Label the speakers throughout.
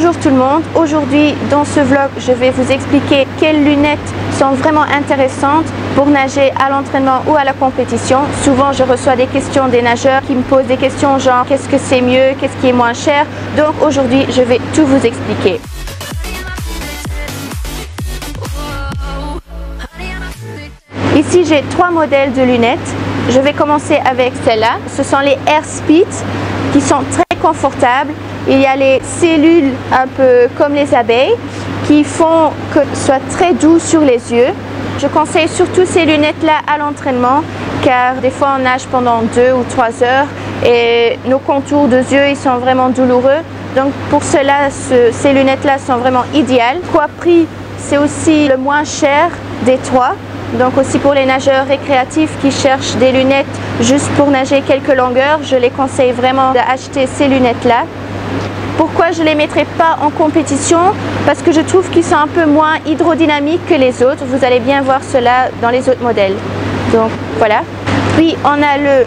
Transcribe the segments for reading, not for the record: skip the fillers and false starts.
Speaker 1: Bonjour tout le monde, aujourd'hui dans ce vlog je vais vous expliquer quelles lunettes sont vraiment intéressantes pour nager à l'entraînement ou à la compétition. Souvent je reçois des questions des nageurs qui me posent des questions genre qu'est-ce que c'est mieux, qu'est-ce qui est moins cher. Donc aujourd'hui je vais tout vous expliquer. Ici j'ai 3 modèles de lunettes. Je vais commencer avec celle-là. Ce sont les Air Speed qui sont très confortables. Il y a les cellules un peu comme les abeilles qui font que ce soit très doux sur les yeux. Je conseille surtout ces lunettes-là à l'entraînement car des fois on nage pendant 2 ou 3 heures et nos contours de yeux ils sont vraiment douloureux. Donc pour cela, ces lunettes-là sont vraiment idéales. Quoi prix, c'est aussi le moins cher des 3. Donc aussi pour les nageurs récréatifs qui cherchent des lunettes juste pour nager quelques longueurs, je les conseille vraiment d'acheter ces lunettes-là. Pourquoi je ne les mettrai pas en compétition? Parce que je trouve qu'ils sont un peu moins hydrodynamiques que les autres. Vous allez bien voir cela dans les autres modèles. Donc voilà. Puis on a le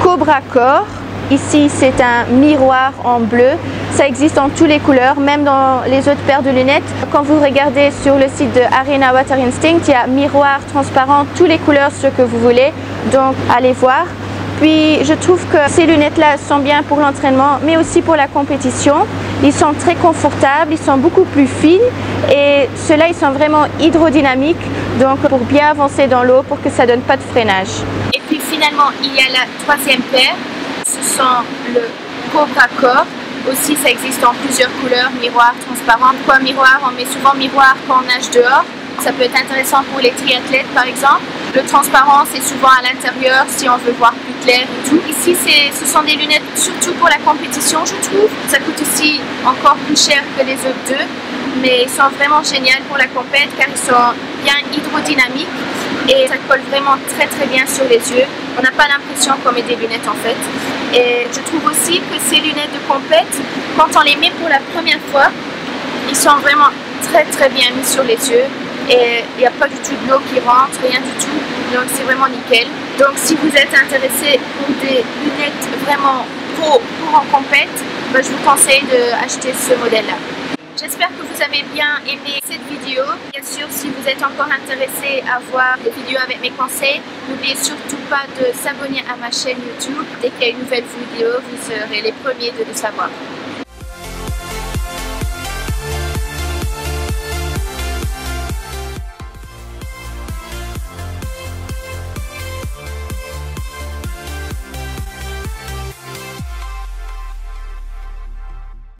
Speaker 1: Cobra Core. Ici c'est un miroir en bleu. Ça existe en toutes les couleurs, même dans les autres paires de lunettes. Quand vous regardez sur le site de Arena Water Instinct, il y a miroir transparent, toutes les couleurs, ce que vous voulez. Donc allez voir. Puis je trouve que ces lunettes-là sont bien pour l'entraînement, mais aussi pour la compétition. Ils sont très confortables, ils sont beaucoup plus fines et ceux-là, ils sont vraiment hydrodynamiques. Donc pour bien avancer dans l'eau, pour que ça ne donne pas de freinage. Et puis finalement, il y a la troisième paire. Ce sont le Cobra Core. Aussi, ça existe en plusieurs couleurs, miroir, transparent. Pourquoi miroir? On met souvent miroir quand on nage dehors. Ça peut être intéressant pour les triathlètes par exemple. Le transparent, c'est souvent à l'intérieur si on veut voir plus clair et tout. Ici, ce sont des lunettes surtout pour la compétition, je trouve. Ça coûte aussi encore plus cher que les autres deux, mais ils sont vraiment géniaux pour la compète car ils sont bien hydrodynamiques et ça colle vraiment très bien sur les yeux. On n'a pas l'impression qu'on met des lunettes en fait. Et je trouve aussi que ces lunettes de compète, quand on les met pour la première fois, ils sont vraiment très bien mis sur les yeux. Et il n'y a pas du tout de l'eau qui rentre, rien du tout, donc c'est vraiment nickel. Donc si vous êtes intéressé pour des lunettes vraiment pour en compète, je vous conseille d'acheter ce modèle-là. J'espère que vous avez bien aimé cette vidéo. Bien sûr, si vous êtes encore intéressé à voir des vidéos avec mes conseils, n'oubliez surtout pas de s'abonner à ma chaîne YouTube. Dès qu'il y a une nouvelle vidéo, vous serez les premiers de le savoir.